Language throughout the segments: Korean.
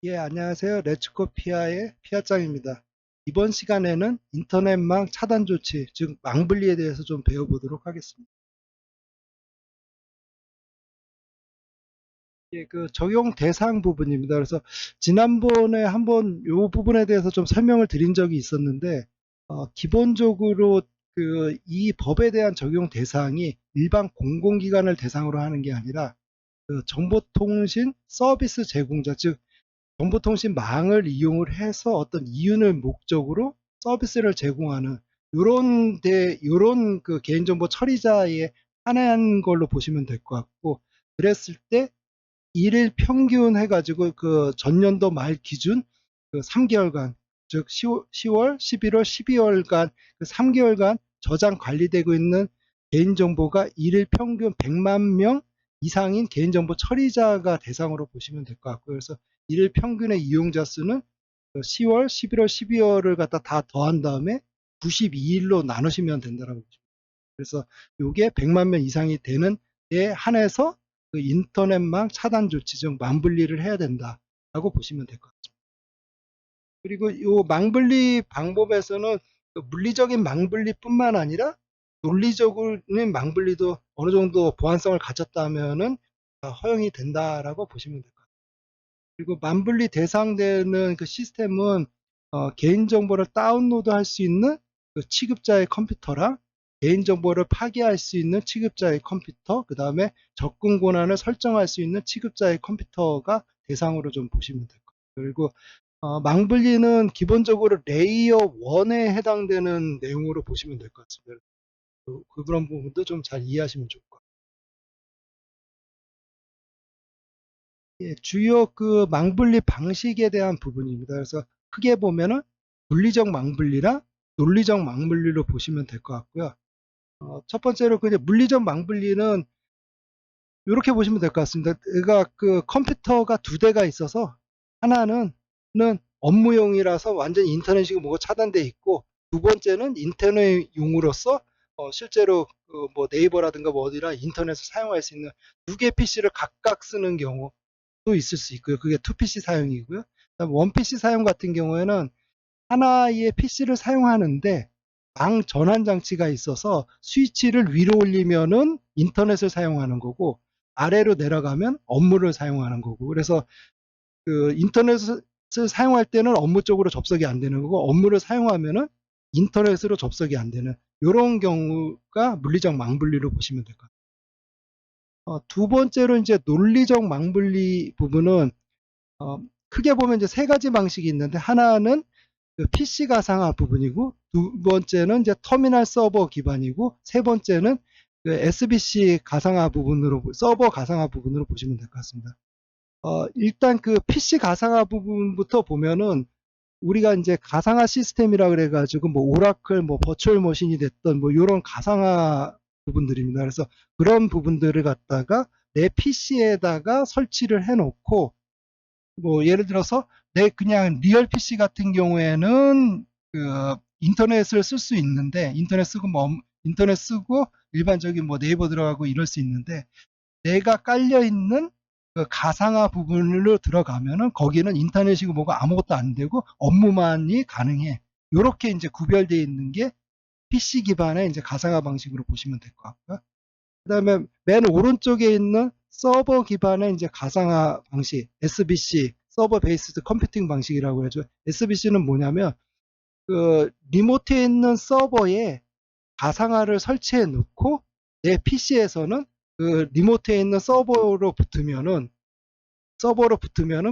예, 안녕하세요. 레츠코 피아의 피아짱입니다. 이번 시간에는 인터넷망 차단 조치, 즉 망분리에 대해서 좀 배워보도록 하겠습니다. 예, 그 적용 대상 부분입니다. 그래서 지난번에 한번 이 부분에 대해서 좀 설명을 드린 적이 있었는데, 기본적으로 이 법에 대한 적용 대상이 일반 공공기관을 대상으로 하는 게 아니라 그 정보통신 서비스 제공자, 즉 정보통신망을 이용을 해서 어떤 이윤을 목적으로 서비스를 제공하는 요런 그 개인정보 처리자에 한한 걸로 보시면 될 것 같고, 그랬을 때 일일 평균 해가지고 그 전년도 말 기준 그 3개월간, 즉 10월, 11월, 12월간 그 3개월간 저장 관리되고 있는 개인정보가 일일 평균 100만 명 이상인 개인정보 처리자가 대상으로 보시면 될 것 같고요. 그래서 일일 평균의 이용자 수는 10월, 11월, 12월을 갖다 다 더한 다음에 92일로 나누시면 된다라고 보시면 돼요. 그래서 이게 100만 명 이상이 되는 데 한해서 그 인터넷망 차단 조치 중 망분리를 해야 된다라고 보시면 될 것 같습니다. 그리고 이 망분리 방법에서는 그 물리적인 망분리뿐만 아니라 논리적인 망분리도 어느 정도 보안성을 가졌다면은 허용이 된다라고 보시면 될 것 같아요. 그리고 만분리 대상되는 그 시스템은 개인정보를 다운로드할 수 있는 그 취급자의 컴퓨터랑 개인정보를 파기할 수 있는 취급자의 컴퓨터, 그 다음에 접근 권한을 설정할 수 있는 취급자의 컴퓨터가 대상으로 좀 보시면 될 거예요. 그리고 망분리는 기본적으로 레이어 1에 해당되는 내용으로 보시면 될 것 같습니다. 그런 부분도 좀 잘 이해하시면 좋을 것 같아요. 예, 주요 그 망분리 방식에 대한 부분입니다. 그래서 크게 보면은 물리적 망분리랑 논리적 망분리로 보시면 될 것 같고요. 첫 번째로 그 이제 물리적 망분리는 이렇게 보시면 될 것 같습니다. 그러니까 그 컴퓨터가 두 대가 있어서 하나는 업무용이라서 완전히 인터넷이고 뭐가 차단돼 있고, 두 번째는 인터넷용으로서 실제로 그뭐 네이버라든가 뭐 어디나 인터넷을 사용할 수 있는 두 개 PC를 각각 쓰는 경우 또 있을 수 있고요. 그게 2PC 사용이고요. 그다음 1PC 사용 같은 경우에는 하나의 PC를 사용하는데 망 전환 장치가 있어서 스위치를 위로 올리면은 인터넷을 사용하는 거고, 아래로 내려가면 업무를 사용하는 거고, 그래서 그 인터넷을 사용할 때는 업무 쪽으로 접속이 안 되는 거고, 업무를 사용하면은 인터넷으로 접속이 안 되는 이런 경우가 물리적 망분리로 보시면 될 것 같아요. 두 번째로 이제 논리적 망분리 부분은 어, 크게 보면 이제 세 가지 방식이 있는데, 하나는 그 PC 가상화 부분이고, 두 번째는 이제 터미널 서버 기반이고, 세 번째는 그 SBC 가상화 부분으로, 서버 가상화 부분으로 보시면 될 것 같습니다. 일단 그 PC 가상화 부분부터 보면은 우리가 이제 가상화 시스템이라 그래가지고 뭐 오라클, 뭐 버추얼 머신이 됐던 뭐 이런 가상화 부분들입니다. 그래서 그런 부분들을 갖다가 내 PC에다가 설치를 해놓고, 뭐 예를 들어서 내 그냥 리얼 PC 같은 경우에는 그 인터넷을 쓸 수 있는데, 인터넷 쓰고 일반적인 뭐 네이버 들어가고 이럴 수 있는데, 내가 깔려 있는 그 가상화 부분으로 들어가면은 거기는 인터넷이고 뭐가 아무것도 안 되고 업무만이 가능해. 요렇게 이제 구별되어 있는 게 PC 기반의 이제 가상화 방식으로 보시면 될 것 같고요. 그다음에 맨 오른쪽에 있는 서버 기반의 이제 가상화 방식, SBC, 서버 베이스드 컴퓨팅 방식이라고 하죠. SBC는 뭐냐면 그 리모트에 있는 서버에 가상화를 설치해 놓고 내 PC에서는 그 리모트에 있는 서버로 붙으면은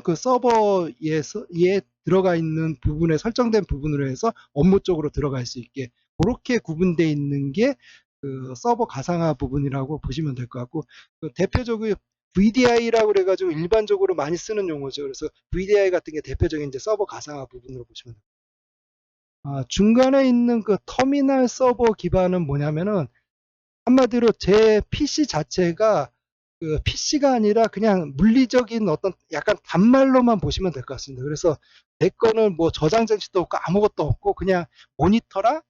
그 서버에 들어가 있는 부분에 설정된 부분으로 해서 업무 쪽으로 들어갈 수 있게, 그렇게 구분되어 있는 게 그 서버 가상화 부분이라고 보시면 될 것 같고, 그 대표적으로 VDI라고 그래가지고 일반적으로 많이 쓰는 용어죠. 그래서 VDI 같은 게 대표적인 이제 서버 가상화 부분으로 보시면 됩니다. 중간에 있는 그 터미널 서버 기반은 뭐냐면은 한마디로 제 PC 자체가 그 PC가 아니라 그냥 물리적인 어떤 약간 단말로만 보시면 될 것 같습니다. 그래서 내 거는 뭐 저장 장치도 없고 아무것도 없고 그냥 모니터랑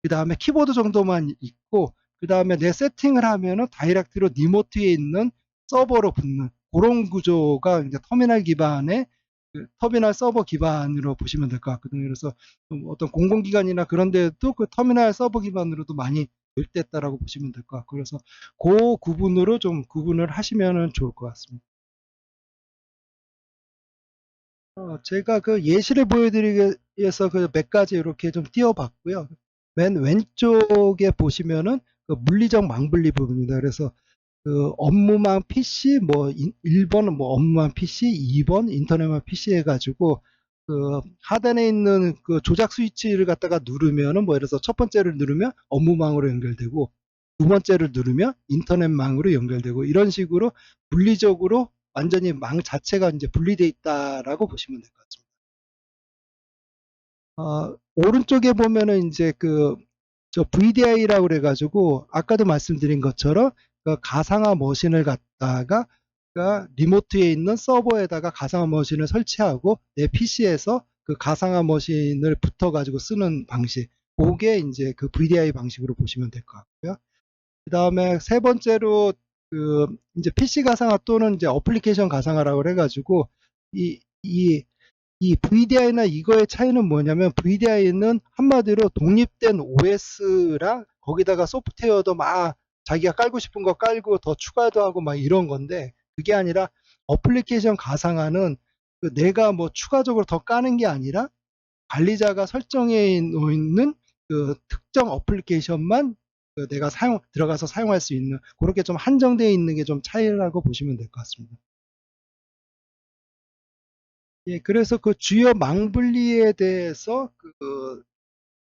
그 다음에 키보드 정도만 있고, 그 다음에 내 세팅을 하면은 다이렉트로 리모트에 있는 서버로 붙는 그런 구조가 이제 터미널 기반의 그 터미널 서버 기반으로 보시면 될 것 같거든요. 그래서 좀 어떤 공공기관이나 그런 데도 그 터미널 서버 기반으로도 많이 도입됐다라고 보시면 될 것 같고, 그래서 그 구분으로 좀 구분을 하시면 좋을 것 같습니다. 제가 그 예시를 보여드리기 위해서 그 몇 가지 이렇게 좀 띄워봤고요. 맨 왼쪽에 보시면은 그 물리적 망분리 부분입니다. 그래서 그 업무망 PC 뭐 1번은 뭐 업무망 PC, 2번 인터넷망 PC 해가지고 그 하단에 있는 그 조작 스위치를 갖다가 누르면은 뭐 예를 들어서 첫 번째를 누르면 업무망으로 연결되고 두 번째를 누르면 인터넷망으로 연결되고 이런 식으로 물리적으로 완전히 망 자체가 이제 분리되어 있다라고 보시면 될 것 같습니다. 오른쪽에 보면은 이제 저 VDI라고 그래가지고 아까도 말씀드린 것처럼 그 가상화 머신을 갖다가 리모트에 있는 서버에다가 가상화 머신을 설치하고 내 PC에서 그 가상화 머신을 붙어가지고 쓰는 방식. 그게 이제 그 VDI 방식으로 보시면 될 것 같고요. 그 다음에 세 번째로 이제 PC 가상화 또는 이제 어플리케이션 가상화라고 해가지고 이, 이 이 VDI나 이거의 차이는 뭐냐면 VDI는 한마디로 독립된 OS랑 거기다가 소프트웨어도 막 자기가 깔고 싶은 거 깔고 더 추가도 하고 막 이런 건데 그게 아니라 어플리케이션 가상화는 내가 뭐 추가적으로 더 까는 게 아니라 관리자가 설정해 놓는 그 특정 어플리케이션만 내가 들어가서 사용할 수 있는 그렇게 좀 한정되어 있는 게 좀 차이라고 보시면 될 것 같습니다. 예, 그래서 그 주요 망분리에 대해서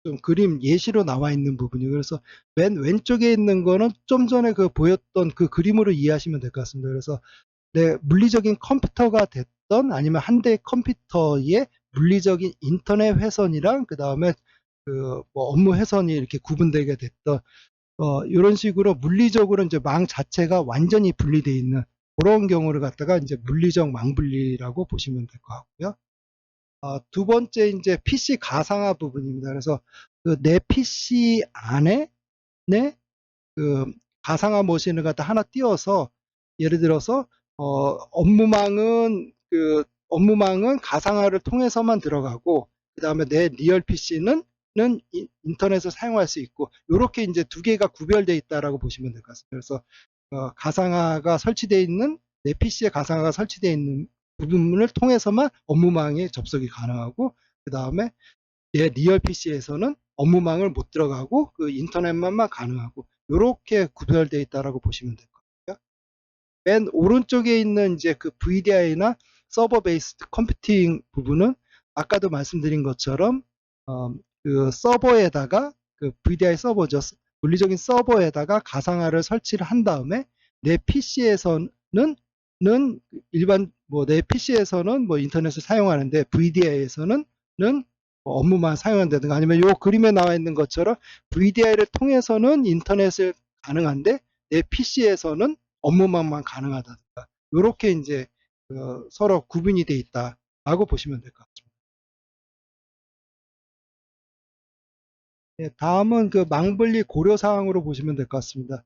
좀 그림 예시로 나와 있는 부분이요. 그래서 맨 왼쪽에 있는 거는 좀 전에 그 보였던 그 그림으로 이해하시면 될 것 같습니다. 그래서 내 물리적인 컴퓨터가 됐던 아니면 한 대 컴퓨터의 물리적인 인터넷 회선이랑 그 다음에 그 뭐 업무 회선이 이렇게 구분되게 됐던 이런 식으로 물리적으로 이제 망 자체가 완전히 분리되어 있는 그런 경우를 갖다가 이제 물리적 망분리라고 보시면 될 것 같고요. 두 번째 이제 PC 가상화 부분입니다. 그래서 내 PC 안에 내 그 가상화 머신을 갖다 하나 띄워서 예를 들어서 업무망은 가상화를 통해서만 들어가고 그다음에 내 리얼 PC는 인터넷을 사용할 수 있고 이렇게 이제 두 개가 구별되어 있다라고 보시면 될 것 같습니다. 그래서 가상화가 설치되어 있는 내 PC에 가상화가 설치되어 있는 부분을 통해서만 업무망에 접속이 가능하고 그 다음에 내 리얼 PC에서는 업무망을 못 들어가고 그 인터넷만만 가능하고 이렇게 구별되어 있다라고 보시면 될 거고요. 맨 오른쪽에 있는 이제 그 VDI나 서버 베이스드 컴퓨팅 부분은 아까도 말씀드린 것처럼 그 서버에다가 그 VDI 서버죠. 물리적인 서버에다가 가상화를 설치를 한 다음에 내 PC에서는 일반 뭐 내 PC에서는 뭐 인터넷을 사용하는데 VDI에서는 업무만 사용한다든가 아니면 요 그림에 나와 있는 것처럼 VDI를 통해서는 인터넷을 가능한데 내 PC에서는 업무만만 가능하다든가 이렇게 이제 서로 구분이 돼 있다라고 보시면 될 것 같습니다. 예, 다음은 그 망분리 고려 사항으로 보시면 될 것 같습니다.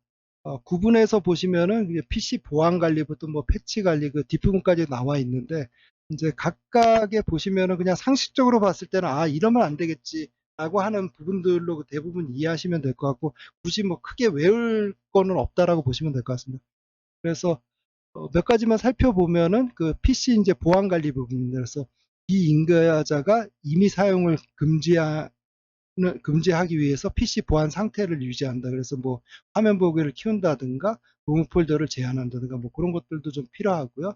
구분해서 보시면은 PC 보안 관리부터 뭐 패치 관리 그 뒷부분까지 나와 있는데 이제 각각에 보시면은 그냥 상식적으로 봤을 때는 이러면 안 되겠지라고 하는 부분들로 대부분 이해하시면 될 것 같고 굳이 뭐 크게 외울 거는 없다라고 보시면 될 것 같습니다. 그래서 몇 가지만 살펴보면은 그 PC 이제 보안 관리 부분입니다. 그래서 비인가자가 임의 사용을 금지하기 위해서 PC 보안 상태를 유지한다. 그래서 뭐 화면 보기를 키운다든가 로무 폴더를 제한한다든가 뭐 그런 것들도 좀 필요하고요.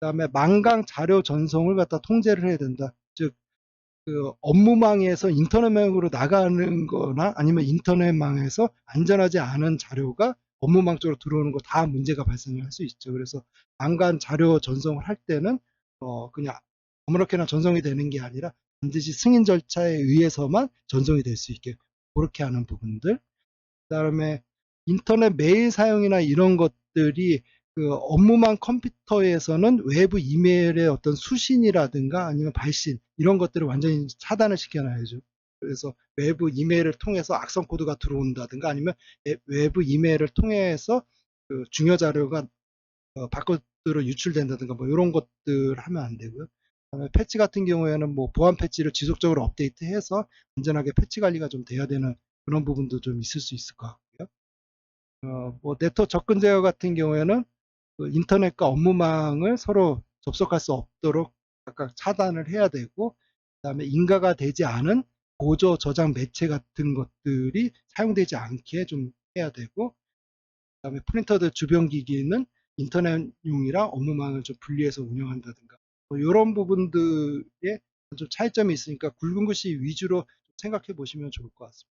그다음에 망강 자료 전송을 갖다 통제를 해야 된다. 즉 그 업무망에서 인터넷망으로 나가는 거나 아니면 인터넷망에서 안전하지 않은 자료가 업무망 쪽으로 들어오는 거 다 문제가 발생할 수 있죠. 그래서 망간 자료 전송을 할 때는 그냥 아무렇게나 전송이 되는 게 아니라 반드시 승인 절차에 의해서만 전송이 될 수 있게 그렇게 하는 부분들. 그다음에 인터넷 메일 사용이나 이런 것들이 그 업무망 컴퓨터에서는 외부 이메일의 어떤 수신이라든가 아니면 발신 이런 것들을 완전히 차단을 시켜놔야죠. 그래서 외부 이메일을 통해서 악성 코드가 들어온다든가 아니면 외부 이메일을 통해서 그 중요 자료가 밖으로 유출된다든가 뭐 이런 것들 하면 안 되고요. 그다음에 패치 같은 경우에는 뭐 보안 패치를 지속적으로 업데이트해서 안전하게 패치 관리가 좀 돼야 되는 그런 부분도 좀 있을 수 있을 것 같고요. 뭐 네트워크 접근 제어 같은 경우에는 그 인터넷과 업무망을 서로 접속할 수 없도록 각각 차단을 해야 되고, 그다음에 인가가 되지 않은 보조 저장 매체 같은 것들이 사용되지 않게 좀 해야 되고, 그다음에 프린터들 주변 기기는 인터넷용이랑 업무망을 좀 분리해서 운영한다든가, 뭐 이런 부분들에 좀 차이점이 있으니까 굵은 글씨 위주로 생각해 보시면 좋을 것 같습니다.